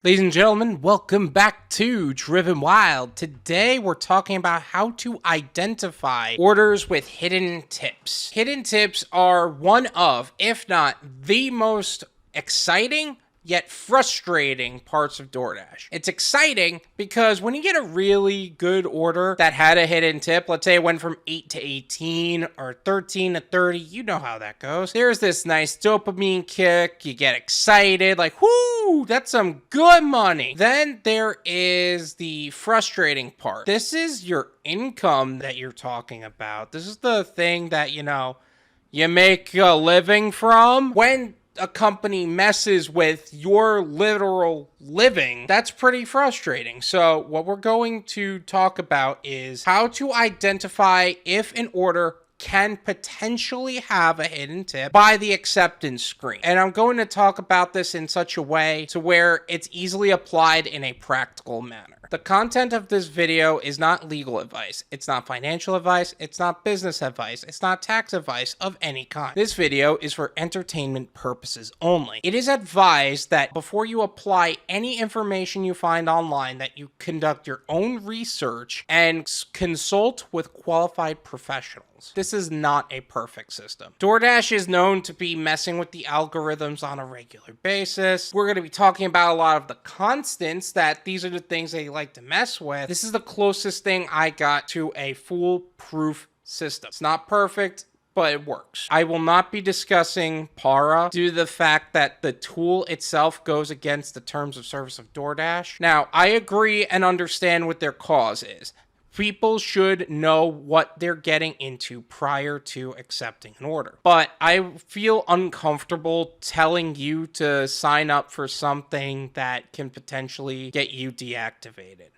Ladies and gentlemen, welcome back to Driven Wild. Today we're talking about how to identify orders with hidden tips. Hidden tips are one of, if not the most exciting yet frustrating parts of Doordash. It's exciting because when you get a really good order that had a hidden tip, let's say it went from 8 to 18 or 13 to 30, you know how that goes. There's this nice dopamine kick, you get excited, like, whoo, that's some good money. Then there is the frustrating part. This is your income that you're talking about. This is the thing that, you make a living from. When a company messes with your literal living, that's pretty frustrating. So what we're going to talk about is how to identify if an order can potentially have a hidden tip by the acceptance screen. And I'm going to talk about this in such a way to where it's easily applied in a practical manner. The content of this video is not legal advice. It's not financial advice. It's not business advice. It's not tax advice of any kind. This video is for entertainment purposes only. It is advised that before you apply any information you find online, that you conduct your own research and consult with qualified professionals. This is not a perfect system. Doordash is known to be messing with the algorithms on a regular basis. We're going to be talking about a lot of the constants that these are the things they like to mess with. This is the closest thing I got to a foolproof system. It's not perfect, but it works. I will not be discussing Para due to the fact that the tool itself goes against the terms of service of Doordash. Now, I agree and understand what their cause is. People should know what they're getting into prior to accepting an order. But I feel uncomfortable telling you to sign up for something that can potentially get you deactivated,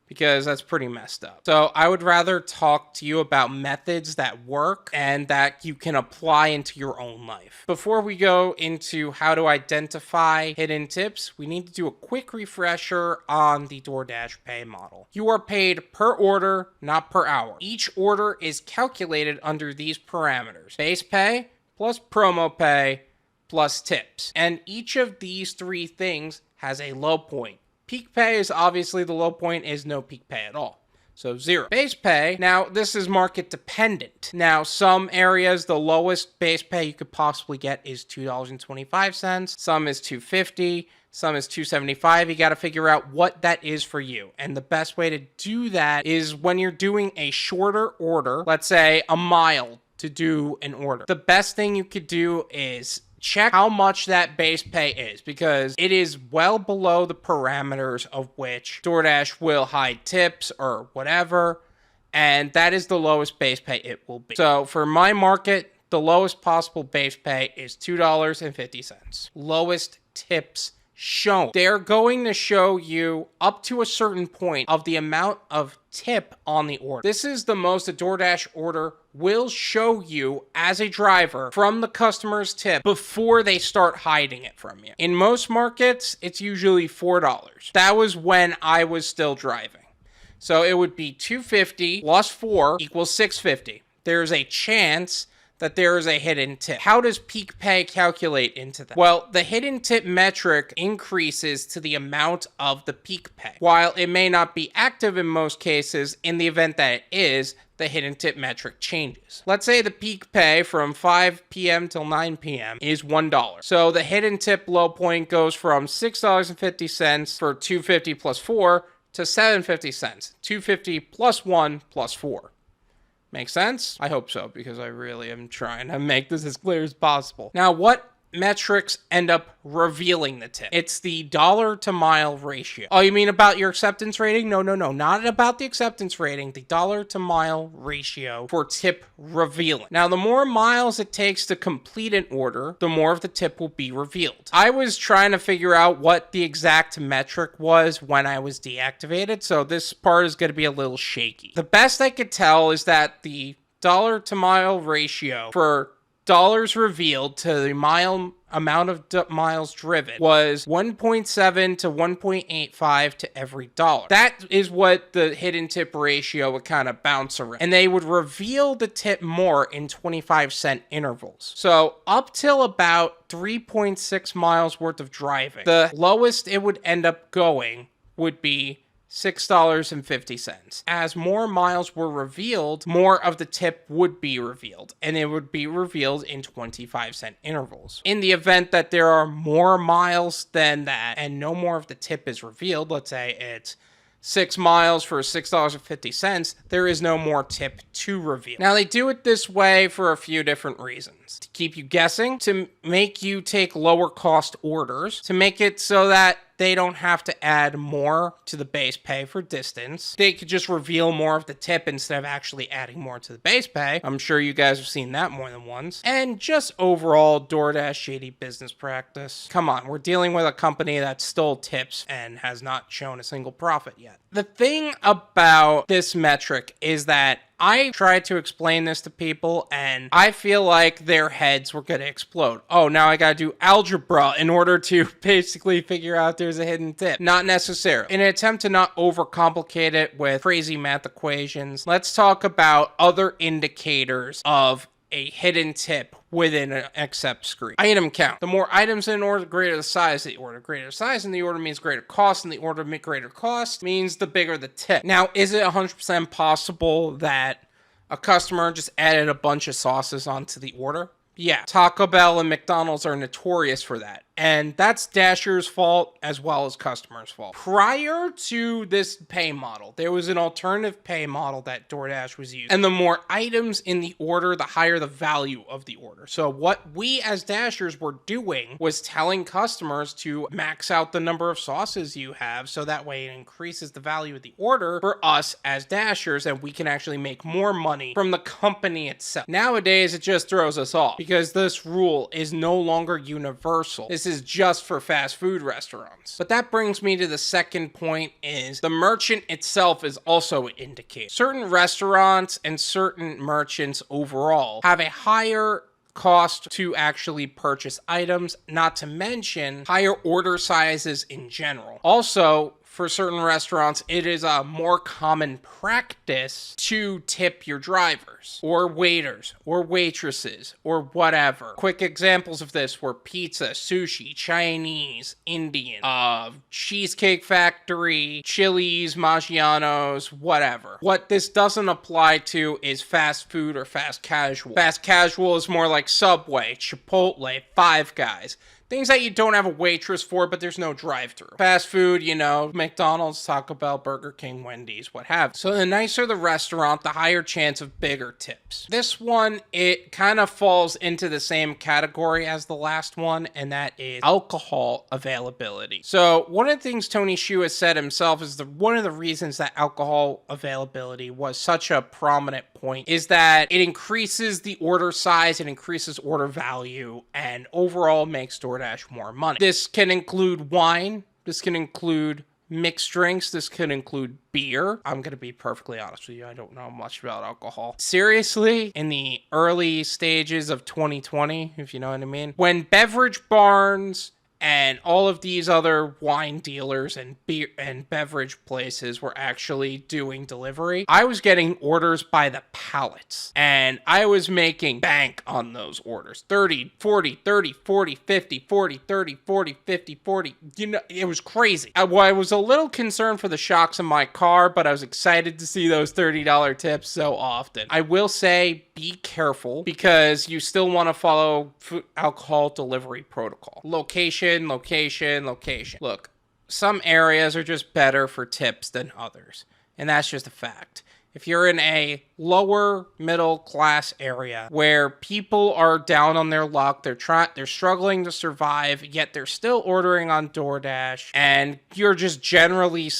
because that's pretty messed up. So I would rather talk to you about methods that work and that you can apply into your own life. Before we go into how to identify hidden tips, we need to do a quick refresher on the DoorDash pay model. You are paid per order, not per hour. Each order is calculated under these parameters: base pay plus promo pay plus tips. And each of these three things has a low point. Peak pay is obviously the low point, is no peak pay at all. So 0. Base pay, now this is market dependent. Now some areas, the lowest base pay you could possibly get is $2.25. Some is $2.50. Some is $2.75. You got to figure out what that is for you. And the best way to do that is when you're doing a shorter order, let's say a mile to do an order. The best thing you could do is check how much that base pay is, because it is well below the parameters of which DoorDash will hide tips or whatever, and that is the lowest base pay it will be. So for my market, the lowest possible base pay is $2.50. Lowest tips shown. They're going to show you up to a certain point of the amount of tip on the order. This is the most a DoorDash order will show you as a driver from the customer's tip before they start hiding it from you. In most markets, it's usually $4. That was when I was still driving. So it would be $2.50 plus 4 equals $6.50. There's a chance that there is a hidden tip. How does peak pay calculate into that? Well, the hidden tip metric increases to the amount of the peak pay. While it may not be active in most cases, in the event that it is, the hidden tip metric changes. Let's say the peak pay from 5 p.m. till 9 p.m. is $1. So the hidden tip low point goes from $6.50 for $2.50 plus 4 to $7.50, $2.50 plus 1 plus 4. Make sense? I hope so, because I really am trying to make this as clear as possible. Now, what metrics end up revealing the tip? It's the dollar to mile ratio. Oh, you mean about your acceptance rating? No, not about the acceptance rating. The dollar to mile ratio for tip revealing. Now, the more miles it takes to complete an order, the more of the tip will be revealed. I was trying to figure out what the exact metric was when I was deactivated, so this part is going to be a little shaky. The best I could tell is that the dollar to mile ratio for dollars revealed to the amount of miles driven was 1.7 to 1.85 to every dollar. That is what the hidden tip ratio would kind of bounce around. And they would reveal the tip more in 25-cent intervals. So up till about 3.6 miles worth of driving, the lowest it would end up going would be $6.50. As more miles were revealed, more of the tip would be revealed, and it would be revealed in 25-cent intervals. In the event that there are more miles than that and no more of the tip is revealed, let's say it's 6 miles for $6.50, there is no more tip to reveal. Now, they do it this way for a few different reasons. To keep you guessing, to make you take lower cost orders, to make it so that they don't have to add more to the base pay for distance. They could just reveal more of the tip instead of actually adding more to the base pay. I'm sure you guys have seen that more than once. And just overall DoorDash shady business practice. Come on, we're dealing with a company that stole tips and has not shown a single profit yet. The thing about this metric is that I tried to explain this to people, and I feel like their heads were going to explode. Oh, now I got to do algebra in order to basically figure out there's a hidden tip. Not necessarily. In an attempt to not overcomplicate it with crazy math equations, let's talk about other indicators of a hidden tip within an accept screen. Item count. The more items in an order, the greater the size of the order. Greater size in the order means greater cost, and the order greater cost means the bigger the tip. Now, is it 100% possible that a customer just added a bunch of sauces onto the order? Yeah. Taco Bell and McDonald's are notorious for that. And that's Dasher's fault as well as customers' fault. Prior to this pay model, there was an alternative pay model that DoorDash was using. And the more items in the order, the higher the value of the order. So what we as Dashers were doing was telling customers to max out the number of sauces you have, so that way it increases the value of the order for us as Dashers, and we can actually make more money from the company itself. Nowadays, it just throws us off because this rule is no longer universal. This is just for fast food restaurants. But that brings me to the second point, is the merchant itself is also an indicator. Certain restaurants and certain merchants overall have a higher cost to actually purchase items, not to mention higher order sizes in general. Also, for certain restaurants, it is a more common practice to tip your drivers or waiters or waitresses or whatever. Quick examples of this were pizza, sushi, Chinese, Indian, Cheesecake Factory, Chili's, Maggiano's, whatever. What this doesn't apply to is fast food or fast casual. Fast casual is more like Subway, Chipotle, Five Guys. Things that you don't have a waitress for, but there's no drive-thru. Fast food, you know, McDonald's, Taco Bell, Burger King, Wendy's, what have you. So the nicer the restaurant, the higher chance of bigger tips. This one, it kind of falls into the same category as the last one, and that is alcohol availability. So one of the things Tony Xu has said himself is one of the reasons that alcohol availability was such a prominent point is that it increases the order size, it increases order value, and overall makes DoorDash more money. This can include wine, this can include mixed drinks, this can include beer. I'm gonna be perfectly honest with you, I don't know much about alcohol. Seriously, in the early stages of 2020, if you know what I mean, when beverage barns and all of these other wine dealers and beer and beverage places were actually doing delivery, I was getting orders by the pallets, and I was making bank on those orders. 30, 40, 30, 40, 50, 40, 30, 40, 50, 40. You know, it was crazy. I was a little concerned for the shocks in my car, but I was excited to see those $30 tips so often. I will say, be careful, because you still want to follow alcohol delivery protocol. Location. Look, some areas are just better for tips than others, and that's just a fact. If you're in a lower middle class area where people are down on their luck, they're struggling to survive, yet they're still ordering on DoorDash, and you're just generally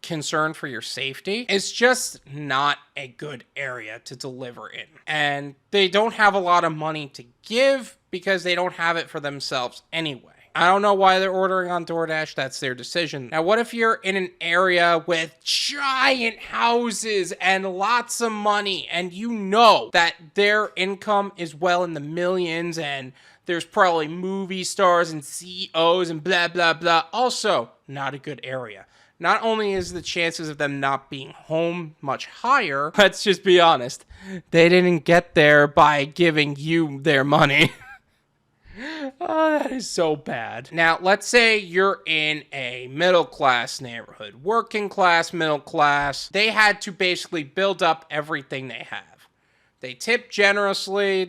concerned for your safety, it's just not a good area to deliver in. And they don't have a lot of money to give because they don't have it for themselves anyway. I don't know why they're ordering on DoorDash. That's their decision. Now, what if you're in an area with giant houses and lots of money, and you know that their income is well in the millions, and there's probably movie stars and CEOs and blah, blah, blah. Also, not a good area. Not only is the chances of them not being home much higher, let's just be honest, they didn't get there by giving you their money. Oh, that is so bad. Now, let's say you're in a middle-class neighborhood, working class, middle class. They had to basically build up everything they have. They tip generously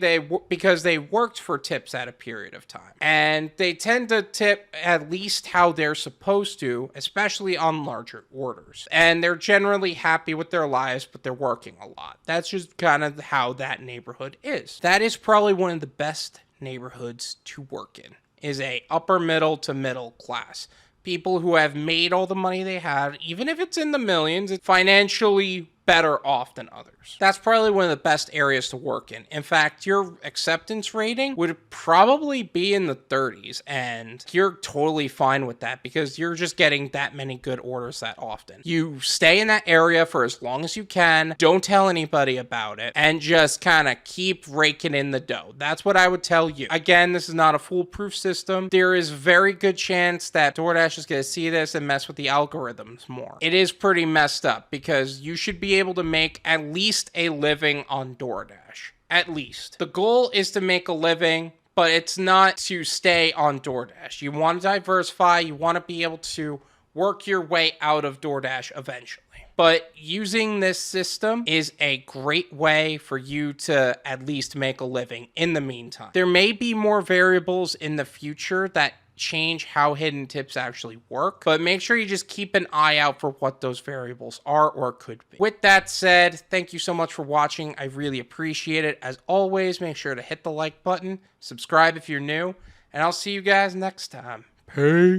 because they worked for tips at a period of time. And they tend to tip at least how they're supposed to, especially on larger orders. And they're generally happy with their lives, but they're working a lot. That's just kind of how that neighborhood is. That is probably one of the best neighborhoods to work in, is a upper middle to middle class. People who have made all the money they have, even if it's in the millions, it's financially better off than others. That's probably one of the best areas to work in. In fact, your acceptance rating would probably be in the 30s, and you're totally fine with that because you're just getting that many good orders that often. You stay in that area for as long as you can, don't tell anybody about it, and just kind of keep raking in the dough. That's what I would tell you. Again, this is not a foolproof system. There is very good chance that DoorDash is going to see this and mess with the algorithms more. It is pretty messed up because you should be able to make at least a living on DoorDash. At least. The goal is to make a living, but it's not to stay on DoorDash. You want to diversify. You want to be able to work your way out of DoorDash eventually. But using this system is a great way for you to at least make a living in the meantime. There may be more variables in the future that change how hidden tips actually work, but make sure you just keep an eye out for what those variables are or could be. With that said, thank you so much for watching. I really appreciate it. As always, make sure to hit the like button, subscribe if you're new, and I'll see you guys next time. Peace.